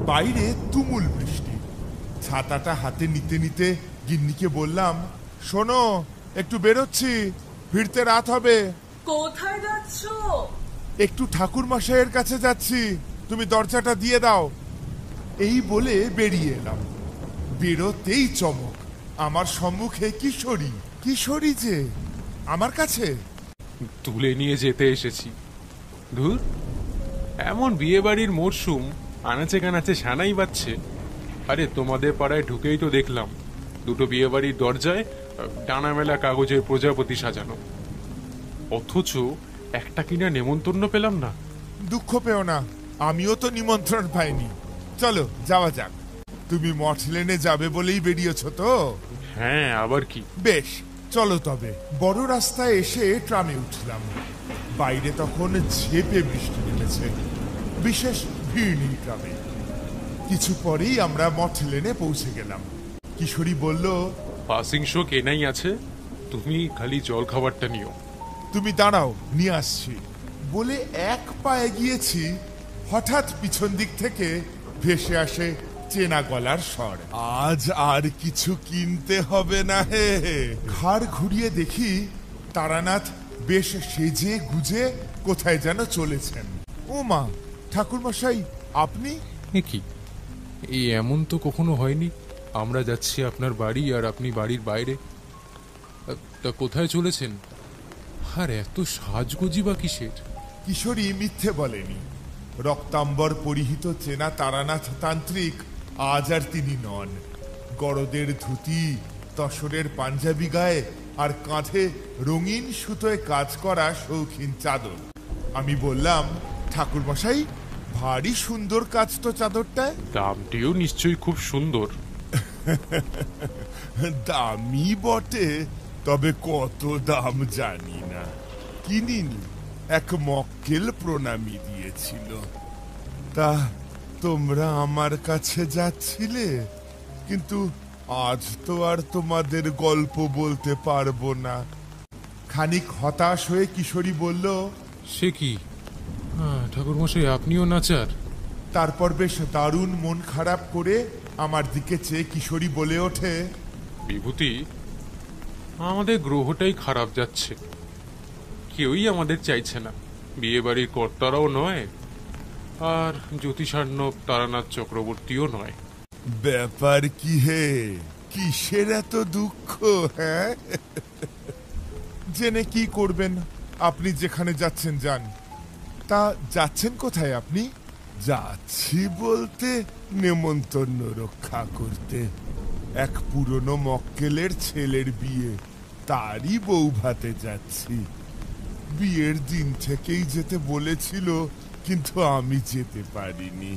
বাইরে তুমুল বৃষ্টি। ছাতাটা হাতে নিতে নিতে গিন্নিকে বললাম, শোনো, একটু বেরোচ্ছি, ফিরতে রাত হবে। কোথায় যাচ্ছ? একটু ঠাকুর মশাইয়ের কাছে যাচ্ছি, তুমি দরজাটা দিয়ে দাও। এই বলে বেরিয়ে এলাম। বেরোতেই চমক, আমার সম্মুখে কিশোরী। কিশোরী যে আমার কাছে তুলে নিয়ে যেতে এসেছি। ধুর, এমন বিয়ে বাড়ির মরশুম, আনাচে কানাচে সানাই বাজছে। আরে তোমাদের পাড়ায় ঢুকেই তো দেখলাম দুটো বিয়ে বাড়ির দরজায় ডানা মেলা কাগজের প্রজাপতি সাজানো, অথচ একটা কিনা নেমন্তন্ন পেলাম না। দুঃখ পেও না, আমিও তো নিমন্ত্রণ পাইনি। চলো যাওয়া যাক। তুমি মঠ লেনে যাবে বলেই বেরিয়েছ তো? হ্যাঁ, আবার কি। বেশ, চলো তবে। বড় রাস্তায় এসে ট্রামে উঠলাম। বাইরে তখন ঝেঁপে বৃষ্টি নেমেছে, বিশেষ ভিড় নেই ট্রামে। কিছু পরেই আমরা মঠ লেনে পৌঁছে গেলাম। কিশোরী বলল, পাসিং শো কেনাই আছে, তুমি খালি জল খাবারটা নিও। তুমি দাঁড়াও, নিয়ে আসছি বলে এক পা এগিয়েছি, হঠাৎ পিছন দিক থেকে ভেসে আসে চেনা গলার স্বর। আজ আর কিছু কিনতে হবে না হে। ঘাড় ঘুরিয়ে দেখি তারানাথ বেশ সেজে গুজে কোথায় যেন চলেছেন। ও মা, ঠাকুরমশাই আপনি? কি এই এমন তো কখনো হয়নি। আমরা যাচ্ছি আপনার বাড়ি আর আপনি বাড়ির বাইরে। তা কোথায় চলেছেন? আর এত সাজগোজি বা কিসের? কিশোরী মিথ্যে বলেনি। রক্তাম্বর পরিহিত চেনা তারানাথ তান্ত্রিক আজ আর তিনি নন। গরদের ধুতি, তসরের পাঞ্জাবি গায়ে আর কাঁধে রঙিন সুতোয় কাজ করা শৌখিন চাদর। আমি বললাম, ঠাকুরমশাই ভারী সুন্দর কাজ তো চাদরটায়। দামটিও নিশ্চয়ই খুব সুন্দর। দামি বটে, তবে কত দাম জানি না। কিনিনি, এক মক্কেল প্রণামী দিয়েছিল। তা তোমরা আমার কাছে যাচ্ছিলে, কিন্তু আজ তো আর তোমাদের গল্প বলতে পারবো না। খানিক হতাশ হয়ে কিশোরী বলল, সে কি ঠাকুরমশাই, আপনিও নাচার? তারপর বেশ দারুণ মন খারাপ করে আমার দিকে চেয়ে কিশোরী বলে ওঠে, বিভূতি, আমাদের গ্রহটাই খারাপ যাচ্ছে। কেউই আমাদের চাইছে না, বিয়ে বাড়ির কর্তারাও নয়, আর জ্যোতিষার্ণব তারানাথ চক্রবর্তীও নয়। ব্যাপার কি হে, কিসের এত দুঃখ? হ্যাঁ, জেনে কি করবেন? আপনি যেখানে যাচ্ছেন যান। তা যাচ্ছেন কোথায় আপনি? যাচ্ছি বলতে নেমন্তন্ন রক্ষা করতে। এক পুরনো মক্কেলের ছেলের বিয়ে, তারই বউ ভাতে যাচ্ছি। বিয়ের দিন থেকেই যেতে বলেছিল, কিন্তু আমি যেতে পারিনি।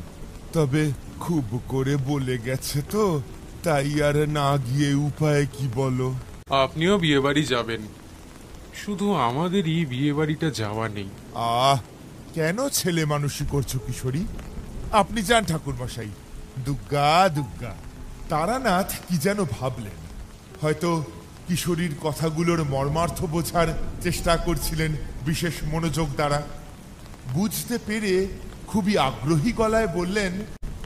তবে খুব করে বলে গেছে তো, তাই আর না গিয়ে উপায় কি বলো? আপনিও বিয়ে বাড়ি যাবেন, শুধু আমাদেরই বিয়ে বাড়িটা যাওয়া নেই। আহ, কেন ছেলে মানুষই করছো কিশোরী? আপনি যান ঠাকুরমশাই। দুর্গা দুর্গা। তারানাথ কি যেন ভাবলেন, হয়তো কিশোরীর কথাগুলোর মর্মার্থ বোঝার চেষ্টা করছিলেন বিশেষ মনোযোগ দ্বারা। বুঝতে পেরে খুবই আগ্রহী গলায় বললেন,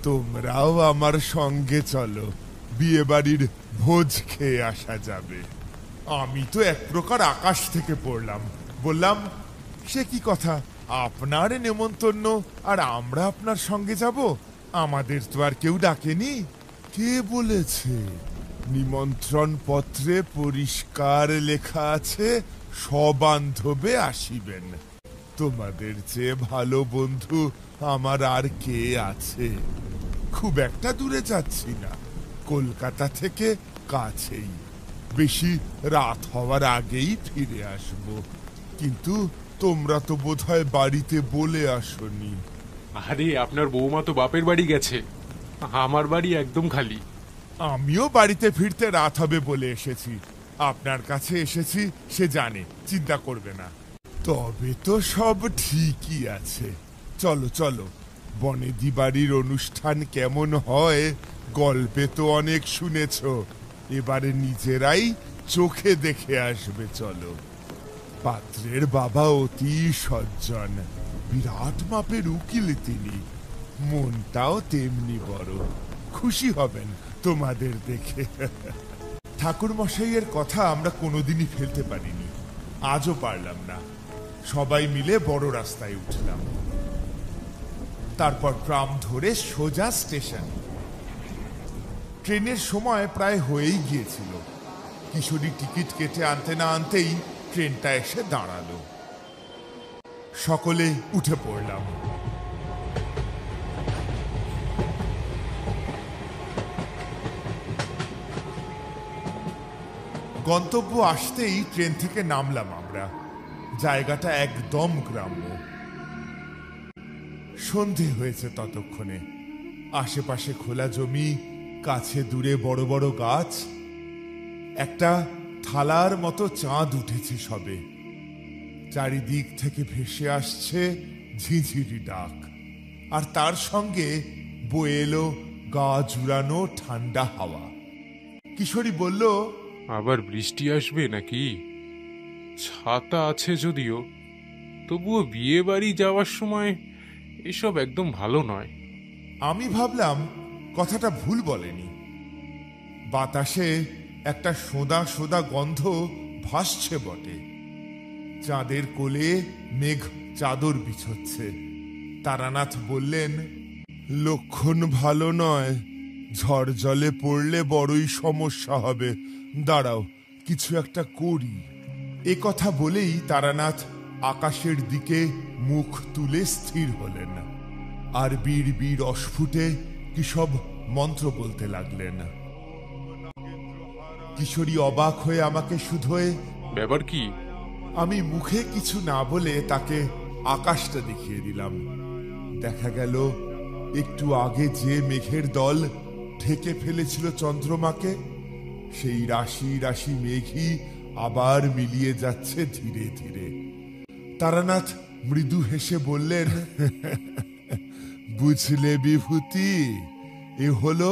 তোমরাও আমার সঙ্গে চলো, বিয়ে বাড়ির ভোজ খেয়ে আসা যাবে। আমি তো এক প্রকার আকাশ থেকে পড়লাম। বললাম, সে কি কথা, আপনার নেমন্তন্ন আর আমরা আপনার সঙ্গে যাব? আমাদের তো আর কেউ ডাকেনি। কে বলেছে? নিমন্ত্রণ পত্রে পরিষ্কার লেখা আছে, সবান্ধবে আসিবেন। তোমাদের চেয়ে ভালো বন্ধু আমার আর কে আছে? খুব একটা দূরে যাচ্ছি না, কলকাতা থেকে কাছেই। বেশি রাত হওয়ার আগেই ফিরে আসব। কিন্তু তোমরা তো বোধহয় বাড়িতে বলে আসনি। আরে, আপনার বৌমা তো বাপের বাড়ি গেছে, আমার বাড়ি একদম খালি। আমিও বাড়িতে ফিরতে রাত হবে বলে এসেছি। আপনার কাছে এসেছি সে জানে, চিন্তা করবে না। তবে তো সব ঠিকই আছে। চলো চলো, বনেদি বাড়ির অনুষ্ঠান কেমন হয় গল্পে তো অনেক শুনেছ, এবারে নিজেরাই চোখে দেখে আসবে। চলো। পাত্রের বাবা অতি সজ্জন, বিরাট মাপের উকিল তিনি। মনটাও তেমনি বড়। খুশি হবেন তোমাদের দেখে। ঠাকুর মশাইয়ের কথা আমরা কোনোদিনই ফেলতে পারিনি, আজও পারলাম না। সবাই মিলে বড় রাস্তায় উঠলাম, তারপর ট্রাম ধরে সোজা স্টেশন। ট্রেনের সময় প্রায় হয়েই গিয়েছিল। কিশোরী টিকিট কেটে আনতে না আনতেই ট্রেনটা এসে দাঁড়ালো। সকলে উঠে পড়লাম। গন্তব্য আসতেই ট্রেন থেকে নামলাম আমরা। জায়গাটা একদম গ্রাম্য। সন্ধে হয়েছে ততক্ষণে। আশেপাশে খোলা জমি, কাছে দূরে বড় বড় গাছ। একটা থালার মতো চাঁদ উঠেছে সবে। চারিদিক থেকে ভেসে আসছে ঝিঝিরি ডাক, আর তার সঙ্গে বয়ে এলো গা জুড়ানো ঠান্ডা হাওয়া। কিশোরী বলল, আবার বৃষ্টি আসবে নাকি? ছাতা আছে যদিও, তবুও বিয়ে বাড়ি যাওয়ার সময় এসব একদম ভালো নয়। আমি ভাবলাম কথাটা ভুল বলেনি। বাতাসে একটা সোদা সোদা গন্ধ ভাসছে বটে। চাঁদের কোলে মেঘ চাদর বিছচ্ছে। তারানাথ বললেন, লক্ষণ ভালো নয়, ঝড় জলে পড়লে বড়ই সমস্যা হবে। দাঁড়াও, কিছু একটা করি। এ কথা বলেই তারানাথ আকাশের দিকে মুখ তুলে স্থির হলেন, আর বীর বীর অস্ফুটে কি সব মন্ত্র বলতে লাগলেন। কিশোরী অবাক হয়ে আমাকে শুধোয়। ব্যাপার কি? আমি মুখে কিছু না বলে তাকে আকাশটা দেখিয়ে দিলাম। দেখা গেল একটু আগে যে মেঘের দল ঢেকে ফেলেছিল চন্দ্রমাকে, সেই রাশি রাশি মেঘই আবার মিলিয়ে যাচ্ছে ধীরে ধীরে। তারানাথ মৃদু হেসে বললেন, বুঝলে বিভূতি, এ হলো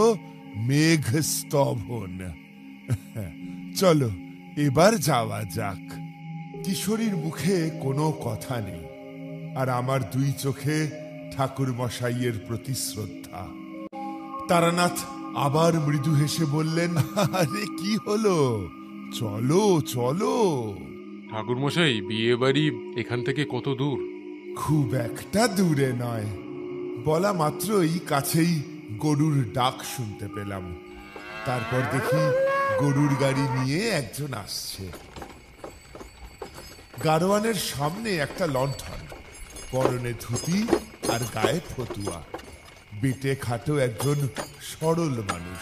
মেঘ স্তবন। চলো এবার যাওয়া যাক। কিশোরীর মুখে কোনো কথা নেই, আর আমার দুই চোখে ঠাকুর মশাইয়ের প্রতি শ্রদ্ধা। তারানাথ আবার মৃদু হেসে বললেন, আরে কি হলো, চলো চলো। ঠাকুর মশাই, বিয়ে বাড়ি এখান থেকে কত দূর? খুব একটা দূরে নয়। বলা মাত্রই কাছেই গরুর ডাক শুনতে পেলাম। তারপর দেখি গরুর গাড়ি নিয়ে একজন আসছে। গাড়োয়ানের সামনে একটা লণ্ঠন, পরনে ধুতি আর গায়ে ফতুয়া। বেটে খাটো একজন সরল মানুষ।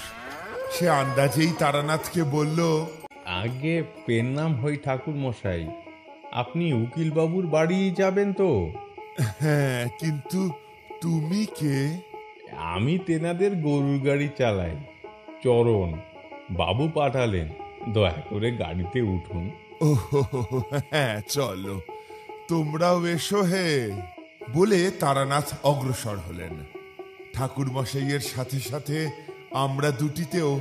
সে আন্দাজেই তারানাথকে বলল, আগে পেন নাম হই ঠাকুর মশাই, আপনি উকিল বাবুর বাড়ি যাবেন তো? হ্যাঁ, কিন্তু তুমি কে? আমি তেনাদের গরুর গাড়ি চালাই, চরণ। বাবু পাঠালেন, দয়া করে গাড়িতে উঠুন। ও হ্যাঁ, চলো, তোমরাও এসো হে। বলে তারানাথ অগ্রসর হলেন। ঠাকুর মশাইয়ের সাথে সাথে আমরা দুটিতেও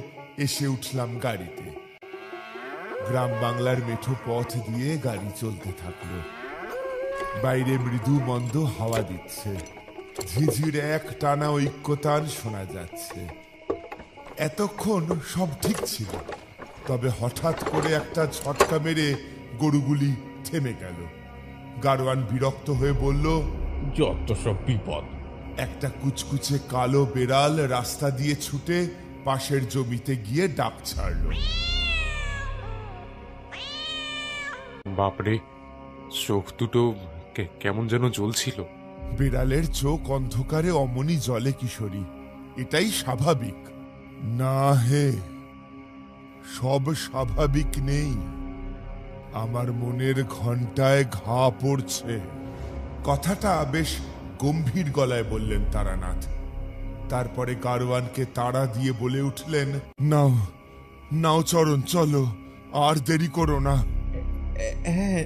এসে উঠলাম গাড়িতে। গ্রাম বাংলার মেঠো পথ দিয়ে গাড়ি চলতে থাকলো। বাইরে মৃদু মন্দ হাওয়া দিচ্ছে, ঝিঝির এক টানা ঐক্যতান শোনা যাচ্ছে। এতক্ষণ সব ঠিক ছিল, তবে হঠাৎ করে একটা ঝটকা মেরে গরুগুলি থেমে গেল। গাড়োয়ান বিরক্ত হয়ে বলল, যত সব বিপদ। একটা কুচকুচে কালো বেড়াল রাস্তা দিয়ে ছুটে পাশের জমিতে গিয়ে ডাক ছাড়ল। বাপরে, চোখ দুটো কেমন যেন জ্বলছিল। বিড়ালের চোখ অন্ধকারে অমনি জলে কিশোরী, এটাই স্বাভাবিক। না হে, সব স্বাভাবিক নেই। আমার মনের ঘন্টায় ঘা পড়ছে। কথাটা বেশ গম্ভীর গলায় বললেন তারানাথ। তারপরে গাড়োয়ানকে তাড়া দিয়ে বলে উঠলেন, নাও নাও চরণ, চলো, আর দেরি করো না। হ্যাঁ,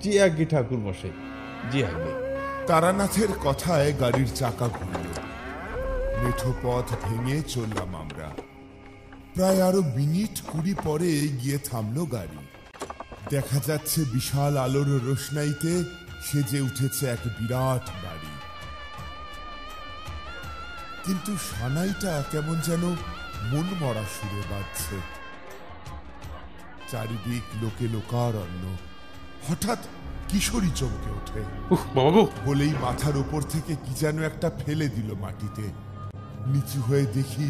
জি আগে ঠাকুর মশাই, জি আগে। তারানাথের কথায় গাড়ির চাকা ঘুরল। মেঠো পথ ভেঙে চললাম আমরা। প্রায় আরো মিনিট 20 পরে গিয়ে থামলো গাড়ি। দেখা যাচ্ছে বিশাল আলোর রোশনাইতে সেজে উঠেছে এক বিরাট বাড়ি। কিন্তু সানাইটা কেমন যেন মন মরা সুরে বাজছে। চারিদিক লোকে লোকারণ্য। হঠাৎ কিশোরী চমকে ওঠে। বাবা গো! বলেই মাথার ওপর থেকে কি যেন একটা ফেলে দিল মাটিতে। নিচু হয়ে দেখি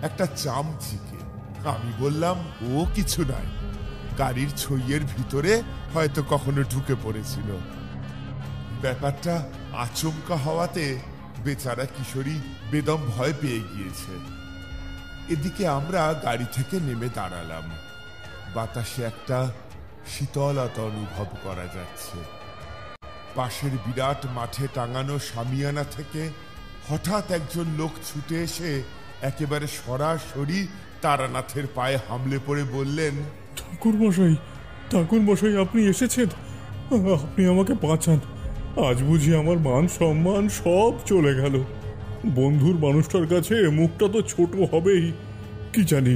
একটা চামচিকে। আমি বললাম, ও কিছু নয়, গাড়ির ছইয়ের ভিতরে হয়তো কখনো ঢুকে পড়েছিল। ব্যাপারটা আচমকা হওয়াতে বেচারা কিশোরী বেদম ভয় পেয়ে গিয়েছে। এদিকে আমরা গাড়ি থেকে নেমে দাঁড়ালাম। বাতাসে একটা শীতলতা অনুভব করা যাচ্ছে। পাশের বিরাট মাঠে টাঙানো শামিয়ানা থেকে হঠাৎ একজন লোক ছুটে এসে একেবারে সরাসরি তারানাথের পায়ে হামলে পড়ে বললেন, ঠাকুর মশাই, আপনি এসেছেন? আপনি আমাকে বাঁচান। আজ বুঝি আমার মান সম্মান সব চলে গেল। বন্ধুর মানুষটার কাছে মুখটা তো ছোট হবেই, কি জানি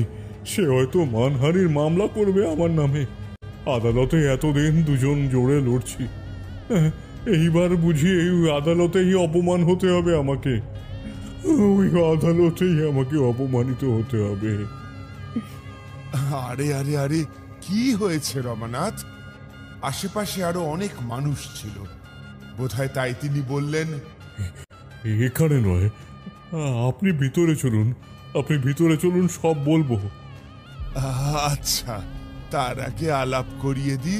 সে হয়তো মানহানির মামলা করবে আমার নামে। আদালতে এতদিন দুজন জোড়ে লড়ছি, এইবার বুঝি এই আদালতেই অপমান হতে হবে আমাকে। ওই আদালতেই আমাকে অপমানিত হতে হবে। আরে আরে আরে, কি হয়েছে রমানাথ? আশেপাশে আরো অনেক মানুষ ছিল, বোধহয় তাই তিনি বললেন, এখানে নয়, আপনি ভিতরে চলুন, আপনি ভিতরে চলুন, সব বলবো। আচ্ছা, তার আগে আলাপ করিয়ে দি,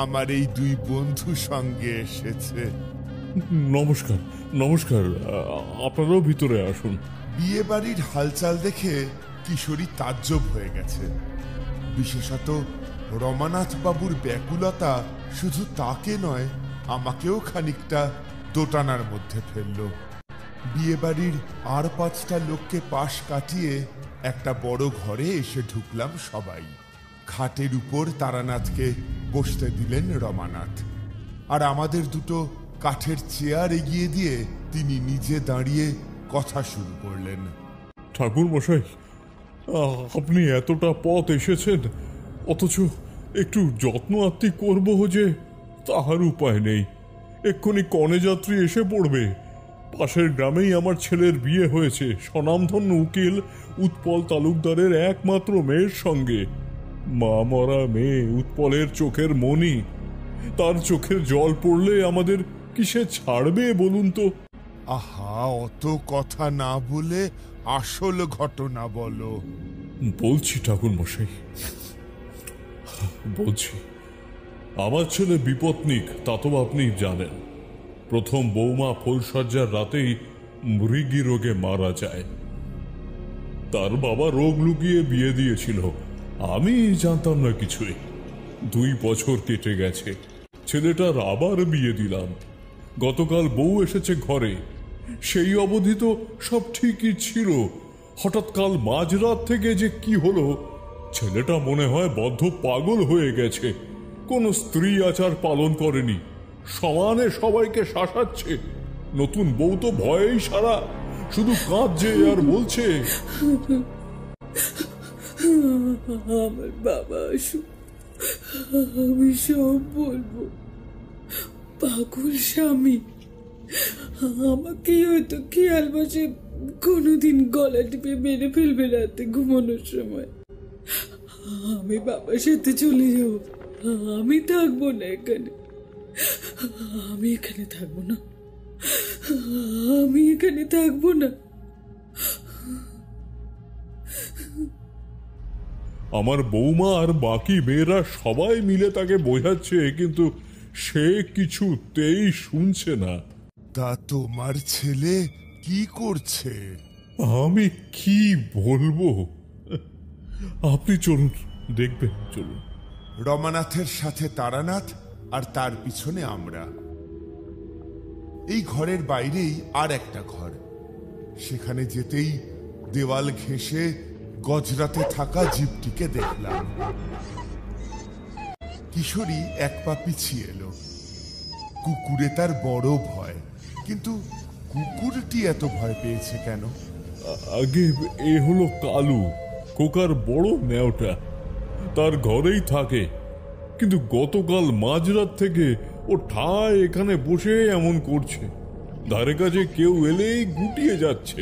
আমার এই দুই বন্ধু সঙ্গে এসেছে। নমস্কার নমস্কার, আপনারাও ভিতরে আসুন। বিয়ে বাড়ির হালচাল দেখে কিশোরী তাজ্জব হয়ে গেছে। বিশেষত রমানাথ বাবুর ব্যাকুলতা শুধু তাকে নয়, আমাকেও খানিকটা দোটানার মধ্যে ফেলল। বিয়ে বাড়ির আর 5টা লোককে পাশ কাটিয়ে একটা বড় ঘরে এসে ঢুকলাম সবাই। খাটের উপর তারানাথকে বসতে দিলেন রমানাথ, আর আমাদের দুটো কাঠের চেয়ার এগিয়ে দিয়ে তিনি নিজে দাঁড়িয়ে কথা শুরু করলেন। ঠাকুর মশাই, আপনি এতটা পথ এসেছেন, অথচ একটু যত্ন আত্তি করবো যে তাহার উপায় নেই। এক্ষুনি কনেযাত্রী এসে পড়বে। পাশের গ্রামেই আমার ছেলের বিয়ে হয়েছে স্বনামধন্য উকিল উৎপল তালুকদারের একমাত্র মেয়ের সঙ্গে। মা মরা মেয়ে, উৎপলের চোখের মণি, তার চোখের জল পড়লে আমাদের কিসে ছাড়বে বলুন তো? আহা, অত কথা না বলে আসল ঘটনা বলো। বলছি ঠাকুর মশাই, বলছি। আমার ছেলে বিপত্নিক, তা তো আপনি জানেন। প্রথম বৌমা ফুলসজ্জার রাতেই মৃগী রোগে মারা যায়। তার বাবা রোগ লুকিয়ে বিয়ে দিয়েছিল, আমি জানতাম না কিছুই। 2 বছর কেটে গেছে, ছেলেটার আবার বিয়ে দিলাম। গতকাল বউ এসেছে ঘরে, সেই অবধি তো সব ঠিকই ছিল। হঠাৎ কাল মাঝরাত থেকে যে কি হলো, ছেলেটা মনে হয় বদ্ধ পাগল হয়ে গেছে। কোনো স্ত্রী আচার পালন করেনি, সমানে সবাইকে শাসাচ্ছে। নতুন বউ তো ভয়েই সারা, শুধু কাঁদছে আর বলছে, আমার বাবা আসুক, আমি সব বলবো। পাগল স্বামী আমাকেই হয়তো খেয়াল বসে কোনোদিন গলা টিপে মেরে ফেলবে রাতে ঘুমানোর সময়। আমি বাবার সাথে চলে যাব, আমি থাকবো না এখানে। আমি এখানে থাকবো না, আমি এখানে থাকবো না। আমার বৌমা আর বাকি মেয়েরা সবাই মিলে তাকে বোঝাচ্ছে, কিন্তু সে কিছুতেই শুনছে না। তা তোমার ছেলে কি করছে? আমি কি বলবো? আপনি চলুন, দেখবেন, চলুন। রমানাথের সাথে তারানাথ, আর তার পিছনে আমরা। এই ঘরের বাইরেই আর একটা ঘর। সেখানে যেতেই দেওয়াল ঘেঁষে গজরাতে থাকা জীবটিকে দেখলাম। কিশোরী 1 পা পিছিয়ে এলো। কুকুরে তার বড় ভয়, কিন্তু কুকুরটি এত ভয় পেয়েছে কেন? আগে এ হলো কালু, খোকার বড় নেওটা। তার ঘরেই থাকে, কিন্তু গতকাল মাঝরাত থেকে ও ঠায় এখানে বসে এমন করছে। ধারে কাছে কেউ এলেই গুটিয়ে যাচ্ছে।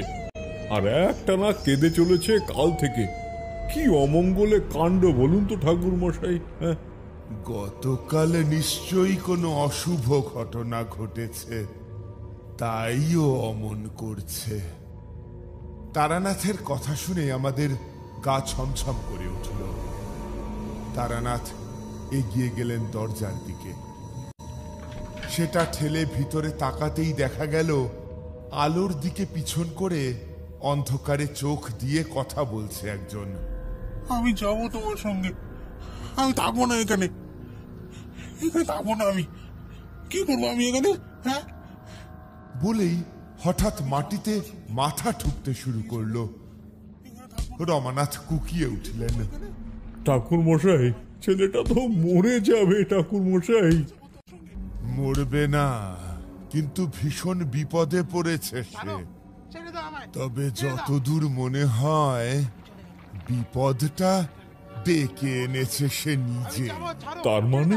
আর একটানা কেঁদে চলেছে কাল থেকে। কি অমঙ্গলে কাণ্ড বলুন তো ঠাকুর মশাই। হ্যাঁ, গতকাল নিশ্চয়ই কোনো অশুভ ঘটনা ঘটেছে, তাই ও অমন করছে। তারানাথের কথা শুনে আমাদের গা ছমছম করে উঠল। তারানাথ এগিয়ে গেলেন দরজার দিকে। সেটা ঠেলে ভিতরে তাকাতেই দেখা গেল আলোর দিকে পিছন করে অন্ধকারে চোখ দিয়ে কথা বলছে একজন। আমি যাব তোমার সঙ্গে, আমি থাকবো না এখানে, এখানে থাকবো না। আমি কি করবো আমি এখানে? হ্যাঁ, বলেই হঠাৎ মাটিতে মাথা ঠুকতে শুরু করলো। রমানাথ কুকিয়ে উঠলেন। ঠাকুর মশাই, ছেলেটা তো মরে যাবে ঠাকুর মশাই। মরবে না, কিন্তু ভীষণ বিপদে পড়েছে সে। তবে যতদূর মনে হয় বিপদটা ডেকে এনেছে সে নিজে। তার মানে?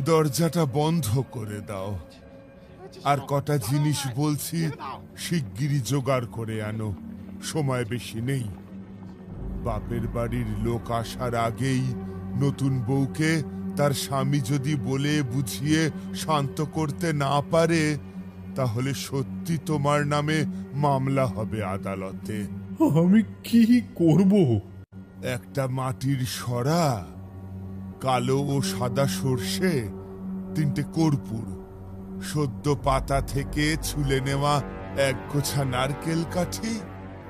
দরজাটা বন্ধ করে দাও, আর কটা জিনিস বলছি শিগগিরই জোগাড় করে আনো, সময় বেশি নেই। বাপের বাড়ির লোক আসার আগেই নতুন বউকে তার স্বামী যদি বলে বুঝিয়ে শান্ত করতে না পারে, তাহলে সত্যি তোমার নামে মামলা হবে আদালতে। আমি কি করব? একটা মাটির সরা, কালো ও সাদা সর্ষে, 3টে কর্পূর, সদ্য পাতা থেকে ছুলে নেওয়া 1 গোছা নারকেল কাঠি,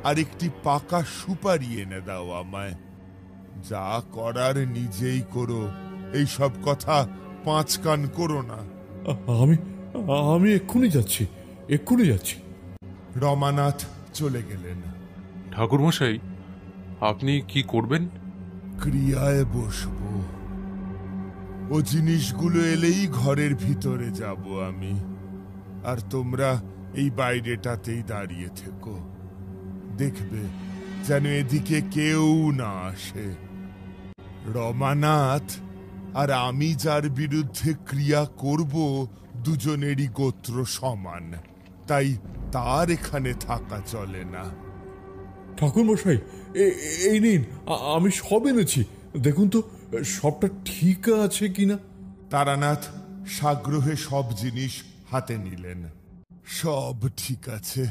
আর একটি পাকা সুপারি এনে দাও আমায়। যা করার নিজেই করো, এই সব কথা 5 কান করো না। আমি আমি এক্ষুনি যাচ্ছি, এক্ষুনি যাচ্ছি। রমানাথ চলে গেলেন। ঠাকুরমশাই, আপনি কি করবেন? ক্রিয়ায় বসবো। ও জিনিসগুলো এলেই ঘরের ভিতরে যাব আমি, আর তোমরা এই বাইরেটাতেই দাঁড়িয়ে থেকো। দেখবে যেন এদিকে কেউ না আসে। রমানাথ আর আমি যার বিরুদ্ধে ক্রিয়া করব, দুজনেরই গোত্র সমান, তাই তার এখানে থাকা চলে না। ঠাকুর মশাই, এই নিন, আমি সব এনেছি, দেখুন তো সবটা ঠিক আছে কিনা। তারানাথ সাগ্রহে সব জিনিস হাতে নিলেন। সব ঠিক আছে,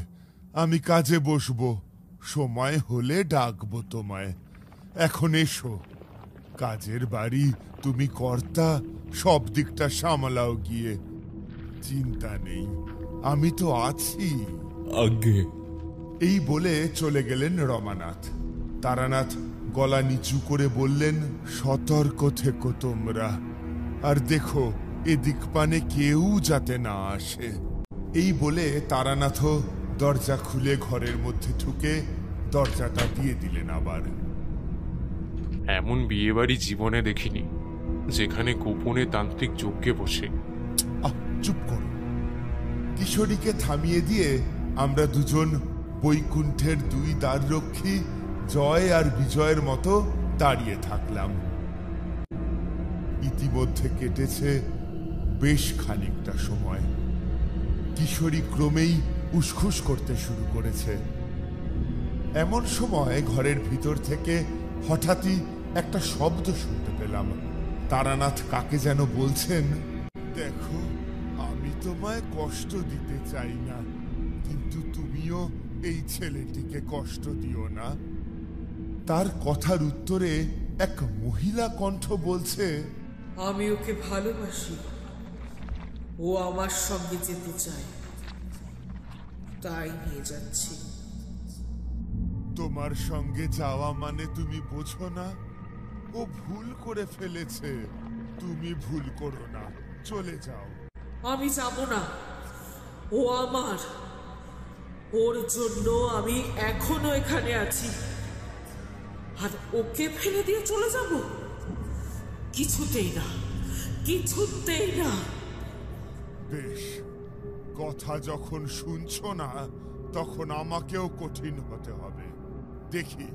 আমি কাজে বসবো, সময় হলে ডাকবো তোমায়। এখন এসো, কাজের বাড়ি, তুমি কর্তা, সব দিকটা সামলাও গিয়ে। চিন্তা নেই, আমি তো আছি। আগে এই বলে চলে গেলেন রমানাথ। তারানাথ গলা নিচু করে বললেন, সতর্ক থেকো তোমরা, আর দেখো এদিক পানে কেউ যাতে না আসে। এই বলে তারানাথও দরজা খুলে ঘরের মধ্যে ঢুকে দরজাটা দিয়ে দিলেন আবার। এমন বিয়েবাড়ি জীবনে দেখিনি, যেখানে গোপনে তান্ত্রিক যজ্ঞে বসে। চুপ করো। কিশোরীকে থামিয়ে দিয়ে আমরা দুজন বৈকুণ্ঠের 2 দ্বাররক্ষী জয় আর বিজয়ের মতো দাঁড়িয়ে থাকলাম। ইতিমধ্যে কেটেছে বেশ খানিকটা সময়। কিশোরী ক্রমেই উসখুস করতে শুরু করেছে। এমন সময় ঘরের ভিতর থেকে হঠাৎই একটা শব্দ শুনতে পেলাম। তারানাথ কাকে যেন বলছেন, দেখো, আমি তোমায় কষ্ট দিতে চাই না, কিন্তু তুমিও এই ছেলেটিকে কষ্ট দিও না। তার কথার উত্তরে এক মহিলা কণ্ঠ বলছে, আমি ওকে ভালোবাসি, ও আমার সঙ্গে যেতে চায়, তাই নিয়ে যাচ্ছি। তোমার সঙ্গে যাওয়া মানে তুমি বোঝো না? ও ভুল করে ফেলেছে, তুমি ভুল করো না, চলে যাও। আমি যাব না, ও আমার, ওর জন্য আমি এখনো এখানে আছি, আর ওকে ফেলে দিয়ে চলে যাব? কিছুতেই না, কিছুতেই না। বেশ, কথা যখন শুনছো না, তখন আমাকেও কঠিন হতে হবে। দেখি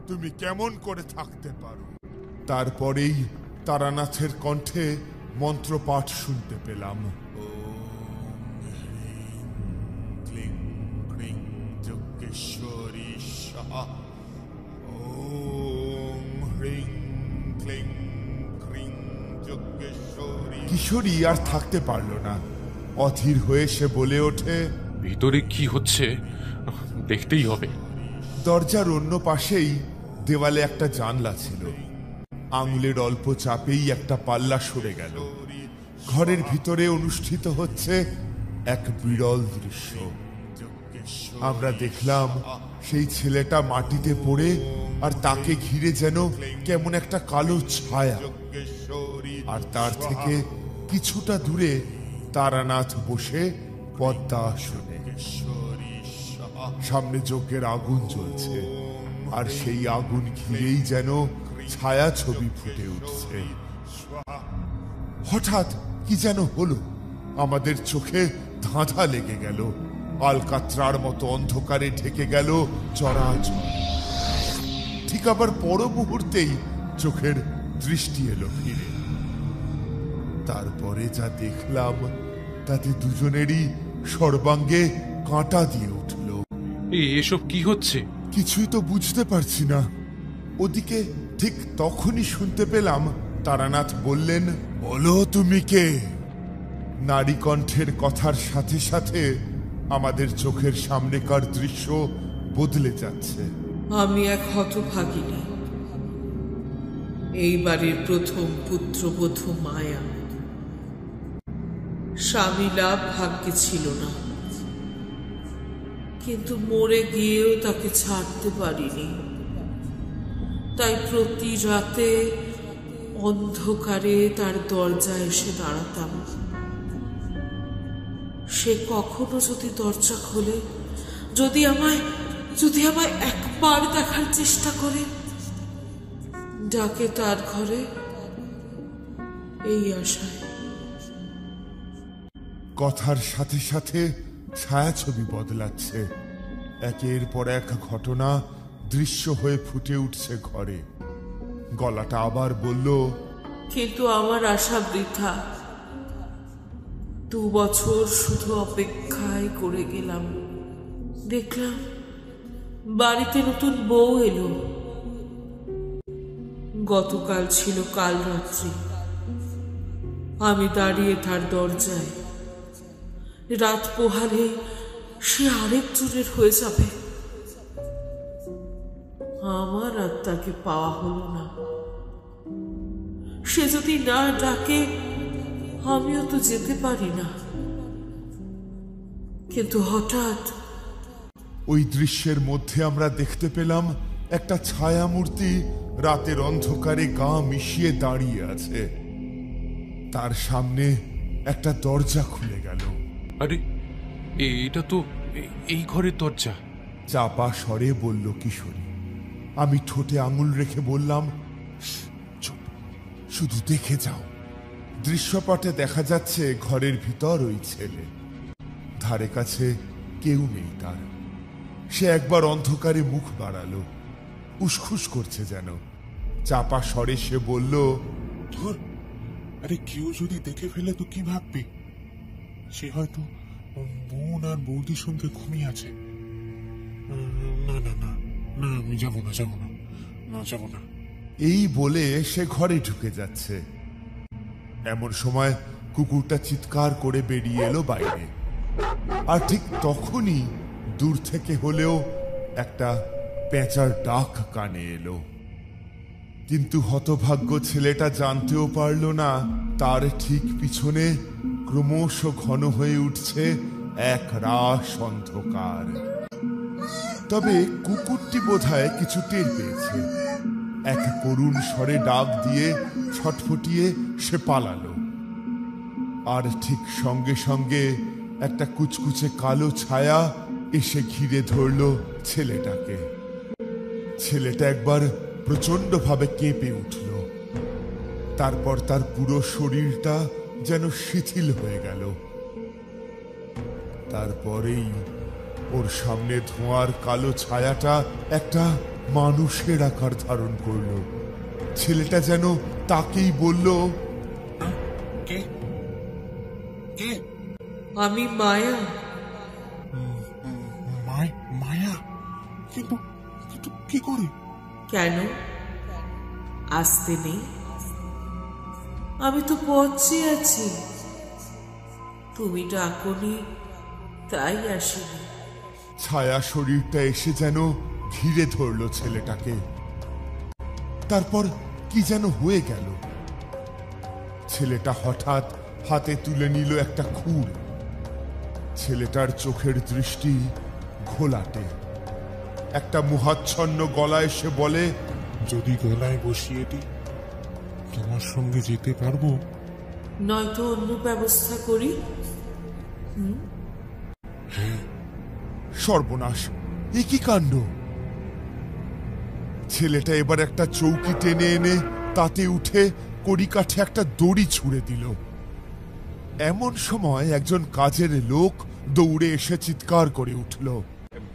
তুমি কেমন করে থাকতে পারো। তারপরেই তারানাথের কণ্ঠে মন্ত্রপাঠ শুনতে পেলাম। ওম হ্রিং ক্লিং ক্রিং যজ্ঞেশ্বরী ওম হ্রিং ক্লিং ক্রিং যজ্ঞেশ্বরী। কিশোরী আর থাকতে পারল না, অধীর হয়ে সে বলে ওঠে, ভিতরে কি হচ্ছে দেখতেই হবে। দরজার অন্য পাশেই দেওয়ালে একটা জানলা ছিল। আঙুলের অল্প চাপেই একটা পাল্লা সরে গেল। ঘরের ভিতরে অনুষ্ঠিত হচ্ছে এক বিরল দৃশ্য। আমরা দেখলাম সেই ছেলেটা মাটিতে পড়ে, আর তাকে ঘিরে যেন কেমন একটা কালো ছায়া। আর তার থেকে কিছুটা দূরে তারানাথ বসে পদ্মা আসনে। সামনে যজ্ঞের আগুন জ্বলছে, আর সেই আগুন ঘিরেই যেন ছায়া ছবি ফুটে উঠছে। হঠাৎ কি যেন হলো, আমাদের চোখে ধাঁধা লেগে গেল। আলকাত্রার মতো অন্ধকারে ঢেকে গেল চরাচর। ঠিক আবার পর মুহূর্তেই চোখের দৃষ্টি এলো ফিরে। তারপরে যা দেখলাম তাতে দুজনেরই সর্বাঙ্গে কাঁটা দিয়ে উঠল। এসব কি হচ্ছে? কিছুই তো বুঝতে পারছি না। ওদিকে ঠিক তখনই শুনতে পেলাম তারানাথ বললেন, বলো তুমি কে? নারী কণ্ঠের কথার সাথে সাথে আমাদের চোখের সামনেকার দৃশ্য বদলে যাচ্ছে। আমি এক হতভাগিনী, এই বাড়ির প্রথম পুত্রবধূ মায়া। স্বামী লাভ ভাগ্যে ছিল না, কিন্তু মরে গিয়েও তাকে ছাড়তে পারিনি। তাই প্রতি রাতে অন্ধকারে তার দরজায় এসে দাঁড়াতাম। সে কখনো যদি দরজা খোলে, যদি আমায় একবার দেখার চেষ্টা করে, ডাকে তার ঘরে, এই আশায়। কথার সাথে সাথে ছায়াছবি বদলাচ্ছে। একের পর এক ঘটনা দৃশ্য হয়ে ফুটে উঠছে ঘরে। গলাটা আবার বলল, কিন্তু আমার আশা বৃথা। 2 বছর শুধু অপেক্ষায় করে গেলাম। দেখলাম বাড়িতে নতুন বউ এলো। গতকাল ছিল কাল রাত্রি। আমি দাঁড়িয়ে তার দরজায়। রাত পোহালে সে আরেক জনের হয়ে যাবে। আমার আর তাকে পাওয়া হলো না। সে যদি না ডাকে, আমিও তো যেতে পারি না। কিন্তু হঠাৎ ওই দৃশ্যের মধ্যে আমরা দেখতে পেলাম একটা ছায়া মূর্তি রাতের অন্ধকারে গা মিশিয়ে দাঁড়িয়ে আছে। তার সামনে একটা দরজা খুলে গেল। আরে এটা তো এই ঘরের দরজা। চাপা স্বরে বলল কিশোরী। আমি ঠোঁটে আঙুল রেখে বললাম, চুপ, শুধু দেখে যাও। দৃশ্যপটে দেখা যাচ্ছে ঘরের ভিতর ওই ছেলে। ধারে কাছে কেউ নেই তার। সে একবার অন্ধকারে মুখ বাড়ালো, উসখুস করছে যেন। চাপা স্বরে সে বলল, ধুর, আরে কেউ যদি দেখে ফেলে তো কি ভাববে? সে হয়তো বোন আর বৌদির সঙ্গে ঘুমিয়ে আছে। না না না না, আমি যাবো না। এই বলে সে ঘরে ঢুকে যাচ্ছে। এমন সময় কুকুরটা চিৎকার করে বেরিয়ে এলো বাইরে। আর ঠিক তখনই দূর থেকে হলেও একটা পেঁচার ডাক কানে এলো। কিন্তু হতভাগ্য ছেলেটা জানতেও পারল না তার ঠিক পিছনে ক্রমশ ঘন হয়ে উঠছে এক রাস অন্ধকার। তবে কুকুরটি বোধহয় কিছু টের পেয়েছে। এক করুণ স্বরে ডাক দিয়ে ছটফটিয়ে সে পালালো। আর ঠিক সঙ্গে সঙ্গে একটা কুচকুচে কালো ছায়া এসে ঘিরে ধরল ছেলেটাকে। ছেলেটা একবার প্রচন্ডভাবে কেঁপে উঠল। তারপর তার পুরো শরীরটা যেন শিথিল হয়ে গেল। তারপরেই ওর সামনে ধোঁয়ার কালো ছায়াটা একটা মানুষের আকার ধারণ করল। ছেলেটা যেন তাকেই বলল, কে কে? আমি মায়া। মায়া? কিন্তু কিন্তু কি করে? কেন আসতে নেই? আমি তো পথে আছি, তুমি ডাকনি তাই আসিনি। ছায়া শরীরটা এসে যেন ঘিরে ধরল ছেলেটাকে। তারপর কি যেন হয়ে গেল। ছেলেটা হঠাৎ হাতে তুলে নিল একটা খুর। ছেলেটার চোখের দৃষ্টি ঘোলাটে। একটা মুহাচ্ছন্ন গলায় সে বলে, যদি গলায় বসিয়ে দিই তোমার সঙ্গে যেতে পারবো? নয়তো অন্য ব্যবস্থা করি। সর্বনাশ, এ কি কাণ্ড! ছেলেটা এবার একটা চৌকি টেনে এনে তাতে উঠে কড়িকাঠে একটা দড়ি ছুঁড়ে দিল। এমন সময় একজন কাজের লোক দৌড়ে এসে চিৎকার করে উঠল,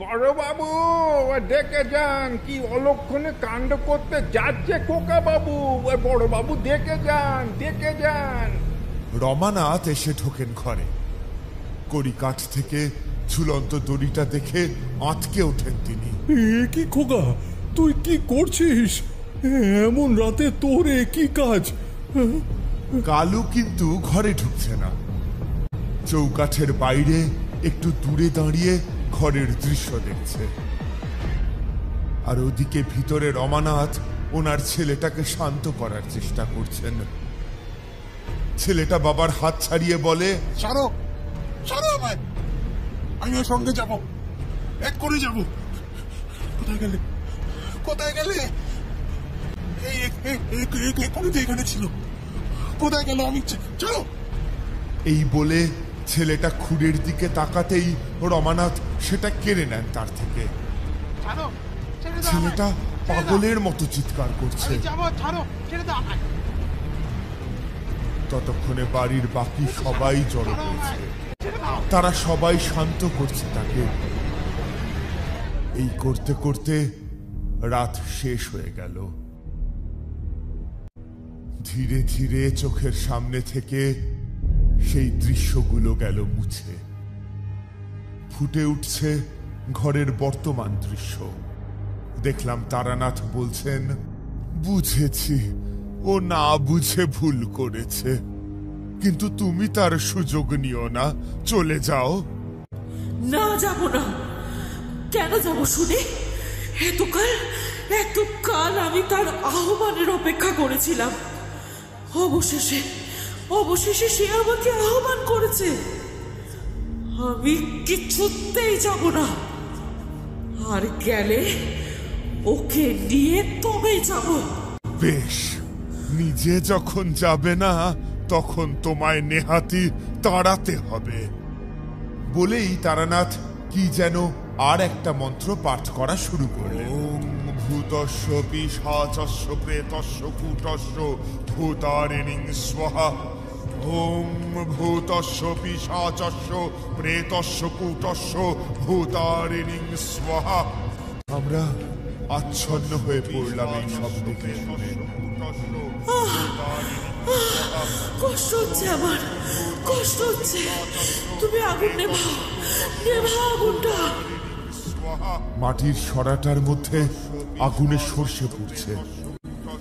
বড় বাবু ডেকে যান, কি অলক্ষণে কাণ্ড করতে যাচ্ছে খোকা বাবু। বড় বাবু দেখে যান, দেখে যান। রমানাথ এসে ঢোকেন ঘরে। কড়িকাঠ থেকে ঝুলন্ত দড়িটা দেখে আঁতকে ওঠেন তিনি। এ কি খোকা, তুই কি করছিস? এমন রাতে তোর এ কি কাজ? কালু কিন্তু ঘরে ঢুকছে না। চৌকাঠের বাইরে একটু দূরে দাঁড়িয়ে ঘরের দৃশ্য দেখছে। আর ওদিকে ভিতরে রমানাথ ওনার ছেলেটাকে শান্ত করার চেষ্টা করছেন। ছেলেটা বাবার হাত ছাড়িয়ে বলে, ছাড়ো, ছাড়ো আমায়, আমি ওর সঙ্গে যাব, এক করে যাব। কোথায় গেলে, কোথায় গেলে? এক্ষুনি তো এখানে ছিল, কোথায় গেল? আমি ছাড়ো। এই বলে ছেলেটা খুঁড়ের দিকে তাকাতেই রমানাথ সেটা কেড়ে নেন তার থেকে। ছেলেটা পাগলের মতো চিৎকার করছে। ততক্ষণে বাড়ির বাকি সবাই জড়ো হয়েছে। তারা সবাই শান্ত করছে তাকে। এই করতে করতে রাত শেষ হয়ে গেল। ধীরে ধীরে চোখের সামনে থেকে সেই দৃশ্যগুলো গেল মুছে। ফুটে উঠছে ঘরের বর্তমান দৃশ্য। দেখলাম তারানাথ বলছেন, বুঝেছি, ও না বুঝে ভুল করেছে, কিন্তু তুমি তার সুযোগ নিও না, চলে যাও। না, যাব না। কেন যাব শুনে? এতকাল আমি তার আহ্বানের অপেক্ষা করেছিলাম। অবশেষে সে আমাকে আহ্বান করেছে। আমি কিছুতেই যাব না। আর গেলে ওকে নিয়ে তবেই যাব। বেশ, নিজে যখন যাবে না তখন তোমায় নেহাতি তাড়াতে হবে। বলেই তারানাথ কি যেন আর একটা মন্ত্র পাঠ করা শুরু করলেন। ওম ভূতস্য পিশাচস্য প্রেতস্য কূটস্য ভূতারিণীং স্বাহা। ওম ভূতস্য পিশাচস্য প্রেতস্য কূটস্য ভূতারিণীং স্বাহা। আমরা আচ্ছন্ন হয়ে পড়লাম এই সব দেখে শুনে। কষ্ট হচ্ছে আমার, কষ্ট হচ্ছে। তুমি আগুন নেভাও, আগুনটা। মাটির সরাটার মধ্যে আগুনে সর্ষে পড়ছে।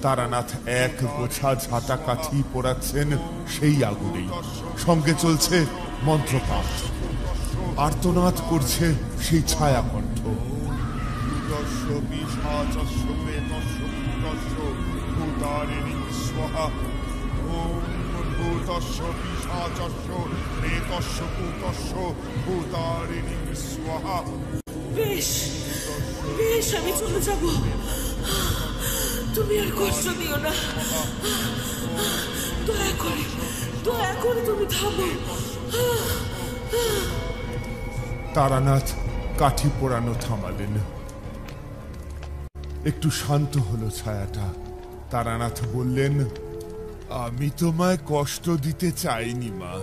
তারানাথ এক গোছা ঝাঁটা কাঠি পোড়াচ্ছেন সেই আগুনেই। সঙ্গে চলছে মন্ত্রপাঠ। আর্তনাদ করছে সেই ছায়া কণ্ঠ। বেশ, আমি চলে যাব। তুমি আর কষ্ট দিও না। দয়া করে তুমি থামো। তারানাথ কাঠি পোড়ানো থামালেন। একটু শান্ত হলো ছায়াটা। তারানাথ বললেন, আমি তোমায় কষ্ট দিতে চাইনি মা,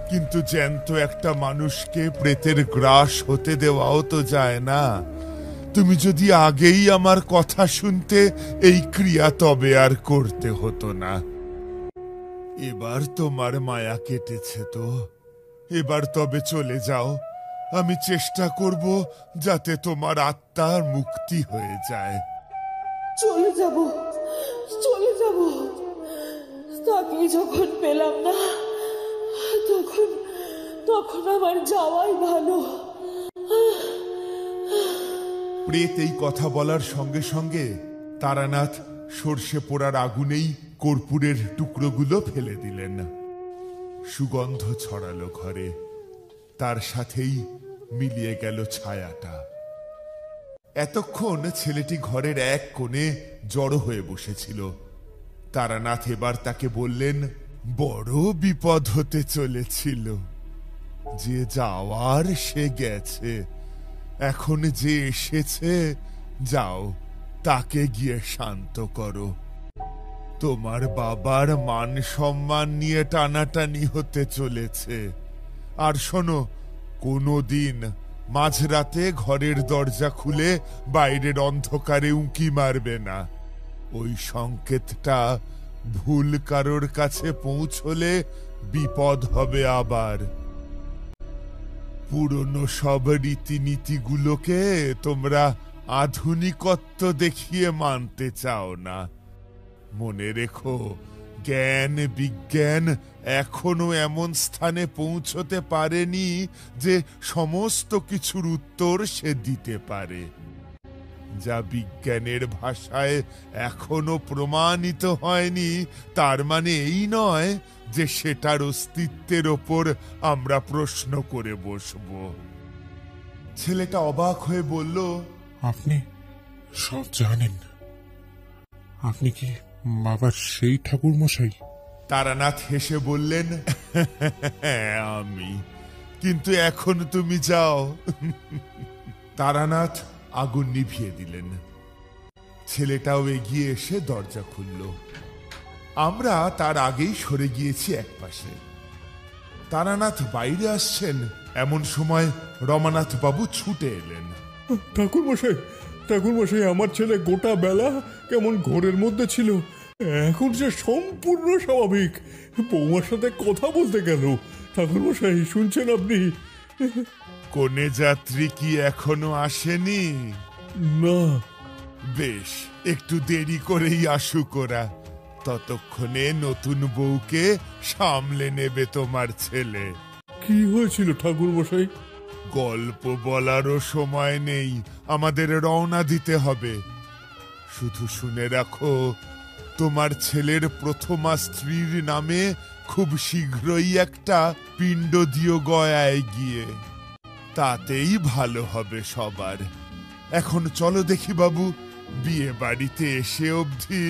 কিন্তু জ্যান্ত একটা মানুষকে প্রেতের গ্রাস হতে দেওয়াও তো যায় না। তুমি যদি আগেই আমার কথা শুনতে, এই ক্রিয়া তবে আর করতে হতো না। এবার তোমার মায়া কেটেছে তো, এবার তবে চলে যাও। আমি চেষ্টা করব যাতে তোমার আত্মার মুক্তি হয়ে যায়। চলে যাব, চলে যাব। তাকে যখন পেলাম না, তখন তখন আমার যাওয়াই ভালো। প্রেত এই কথা বলার সঙ্গে সঙ্গে তারানাথ সর্ষে পোড়ার আগুনেই কর্পূরের টুকরোগুলো ফেলে দিলেন। সুগন্ধ ছড়ালো ঘরে, তার সাথেই মিলিয়ে গেল ছায়াটা। এতক্ষণ ছেলেটি ঘরের এক কোণে জড়ো হয়ে বসেছিল। তারানাথ এবার তাকে বললেন, বড় বিপদ হতে চলেছিল। যে যাওয়ার সে গেছে, এখন যে এসেছে, যাও তাকে গিয়ে শান্ত করো। তোমার বাবার মান সম্মান নিয়ে টানাটানি হতে চলেছে। আর শোনো, কোনোদিন মাঝরাতে ঘরের দরজা খুলে বাইরের অন্ধকারে উঁকি মারবে না। ওই সংকেতটা ভুল কারোর কাছে পৌঁছলে বিপদ হবে আবার। পুরনো সব রীতিনীতিগুলোকে তোমরা আধুনিকত্ব দেখিয়ে মানতে চাও না। মনে রেখো, জ্ঞান বিজ্ঞান এখনো এমন স্থানে পৌঁছতে পারেনি যে সমস্ত কিছুর উত্তর সে দিতে পারে। যা বিজ্ঞানের ভাষায় এখনো প্রমাণিত হয়নি, তার মানে এই নয় যে সেটার অস্তিত্বের ওপর আমরা প্রশ্ন করে বসব। ছেলেটা অবাক হয়ে বলল, আপনি সব জানেন? আপনি কি বাবার সেই ঠাকুর মশাই? তারানাথ হেসে বললেন, হ্যাঁ আমি। কিন্তু এখন তুমি যাও। তারানাথ আগুন নিভিয়ে দিলেন। ছেলেটাও এগিয়ে এসে দরজা খুলল। আমরা তার আগেই সরে গিয়েছি একপাশে। তারানাথ বাইরে আসছেন এমন সময় রমানাথ বাবু ছুটে এলেন। ঠাকুর মশাই, আমার ছেলে গোটা বেলা কেমন ঘোরের মধ্যে ছিল, এখন সে সম্পূর্ণ স্বাভাবিক। বৌমার সাথে কথা বলতে গেল। ঠাকুর মশাই, শুনছেন আপনি? কনে যাত্রী কি এখনো আসেনি? না। বেশ, একটু দেরি করেই আসুক ওরা। ততক্ষণে নতুন বউকে সামলে নেবে তোমার ছেলে। কি হয়েছিল ঠাকুর মশাই? গল্প বলারও সময় নেই, আমাদের রওনা দিতে হবে। শুধু শুনে রাখো, তোমার ছেলের প্রথমা স্ত্রীর নামে খুব শীঘ্রই একটা পিণ্ড দিও গয়ায় গিয়ে। তাতেই ভালো হবে সবার। এখন চলো দেখি বাবু, বিয়ে বাড়িতে এসে অবধি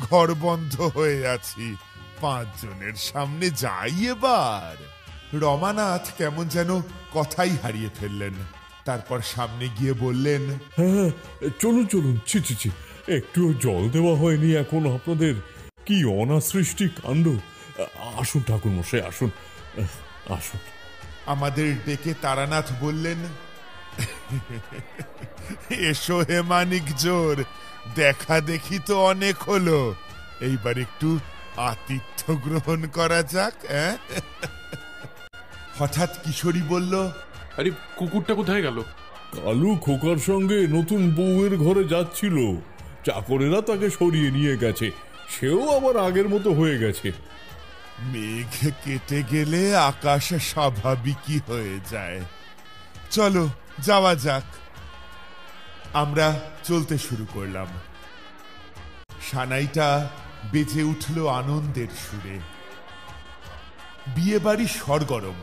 ঘর বন্ধ হয়ে আছি। 5 জনের সামনে যাই এবার। রমানাথ কেমন যেন কথাই হারিয়ে ফেললেন। তারপর সামনে গিয়ে বললেন, হ্যাঁ, চলুন। ছি, একটু জল দেওয়া হয়নি এখন আপনাদের। কি অনাসৃষ্টি কাণ্ড। আসুন ঠাকুর মশাই, আসুন। আমাদের ডেকে তারানাথ বললেন, এসো হে মানিক জোর, দেখা দেখি তো অনেক হলো, এইবার একটু আতিথ্য গ্রহণ করা যাক। হঠাৎ কিশোরী বলল, আরে কুকুরটা কোথায় গেল? কালু খোকার সঙ্গে নতুন বউয়ের ঘরে যাচ্ছিল, চাকরেরা তাকে সরিয়ে নিয়ে গেছে। সেও আবার আগের মতো হয়ে গেছে। মেঘ কেটে গেলে আকাশ স্বাভাবিকই হয়ে যায়। চলো যাওয়া যাক। আমরা চলতে শুরু করলাম। সানাইটা বেজে উঠল আনন্দের সুরে। বিয়ে বাড়ি সরগরম।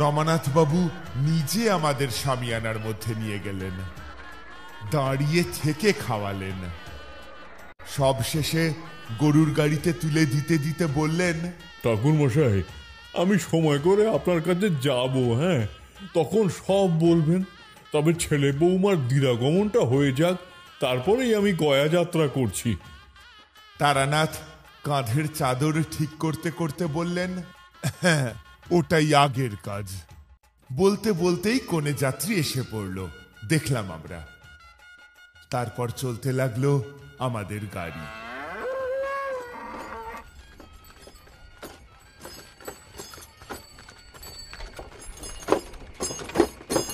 রমানাথ বাবু নিজে আমাদের শামিয়ানার মধ্যে নিয়ে গেলেন, দাঁড়িয়ে থেকে খাওয়ালেন। সব শেষে গরুর গাড়িতে তুলে দিতে দিতে বললেন, ঠাকুর মশাই, আমি সময় করে আপনার কাছে যাব। হ্যাঁ, তখন সব বলবেন। তবে ছেলে বৌমার দিরাগমনটা হয়ে যাক, তারপরেই আমি গয়া যাত্রা করছি। তারানাথ কাঁধের চাদর ঠিক করতে করতে বললেন, হ্যাঁ, ওটাই আগের কাজ। বলতে বলতেই কনে যাত্রী এসে পড়ল, দেখলাম আমরা। তারপর চলতে লাগলো আমাদের গাড়ি।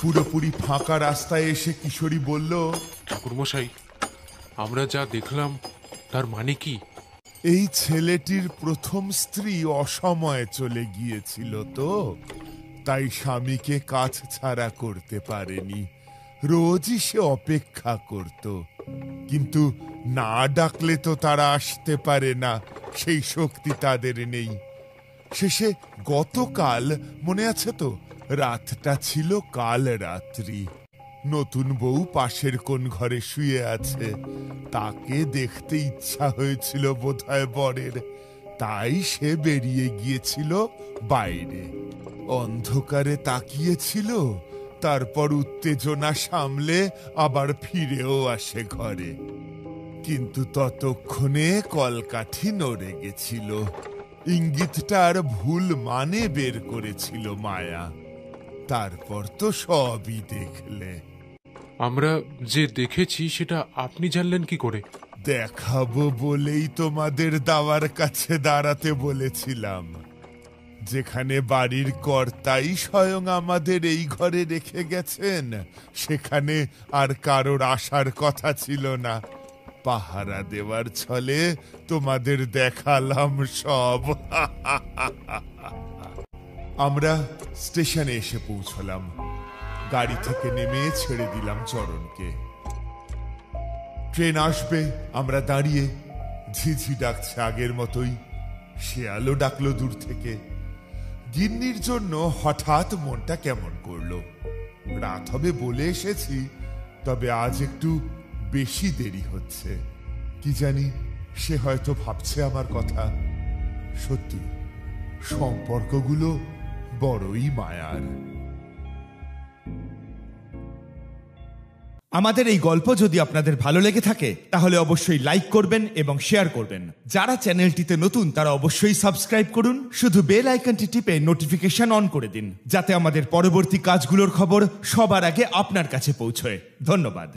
পুরোপুরি ফাঁকা রাস্তায় এসে কিশোরী বলল, ঠাকুরমশাই, আমরা যা দেখলাম তার মানে কি? এই ছেলেটির প্রথম স্ত্রী অসময়ে চলে গিয়েছিল তো, তাই স্বামীকে কাছ ছাড়া করতে পারেনি। রোজই সে অপেক্ষা করত, কিন্তু না ডাকলে তো তারা আসতে পারে না, সেই শক্তি তাদের নেই। শেষে গতকাল, মনে আছে তো, রাতটা ছিল কাল রাত্রি। নতুন বউ পাশের কোন ঘরে শুয়ে আছে, তাকে দেখতে ইচ্ছা হয়েছিল বোধহয় বরের, তাই সে বেরিয়ে গিয়েছিল বাইরে। অন্ধকারে তাকিয়েছিল, তারপর উত্তেজনা সামলে আবার ফিরেও আসে ঘরে। কিন্তু ততক্ষণে কলকাঠি নড়ে গেছিল। ইঙ্গিতটার ভুল মানে বের করেছিল মায়া। তারপর তো সবই দেখলে। আমরা যে দেখেছি সেটা আপনি জানলেন কি করে? দেখাবো বলেই তোমাদের দাওয়ার কাছে দাঁড়াতে বলেছিলাম। যেখানে বাড়ির কর্তাই স্বয়ং আমাদের এই ঘরে রেখে গেছেন, সেখানে আর কারোর আসার কথা ছিল না। পাহারা দেওয়ার ছলে তোমাদের দেখালাম সব। আমরা স্টেশনে এসে পৌঁছলাম। গাড়ি থেকে নেমে ছেড়ে দিলাম চরণকে। ট্রেন আসবে, আমরা দাঁড়িয়ে। ঝিঝি ডাকছে আগের মতোই, শেয়ালও ডাকলো দূর থেকে। গিন্নির জন্য হঠাৎ মনটা কেমন করলো। রাত হবে বলে এসেছি, তবে আজ একটু বেশি দেরি হচ্ছে। কি জানি, সে হয়তো ভাবছে আমার কথা। সত্যি সম্পর্কগুলো বড়ই মায়ার। আমাদের এই গল্প যদি আপনাদের ভালো লেগে থাকে তাহলে অবশ্যই লাইক করবেন এবং শেয়ার করবেন। যারা চ্যানেলটিতে নতুন তারা অবশ্যই সাবস্ক্রাইব করুন। শুধু বেল আইকনটি টিপে নোটিফিকেশন অন করে দিন, যাতে আমাদের পরবর্তী কাজগুলোর খবর সবার আগে আপনার কাছে পৌঁছয়। ধন্যবাদ।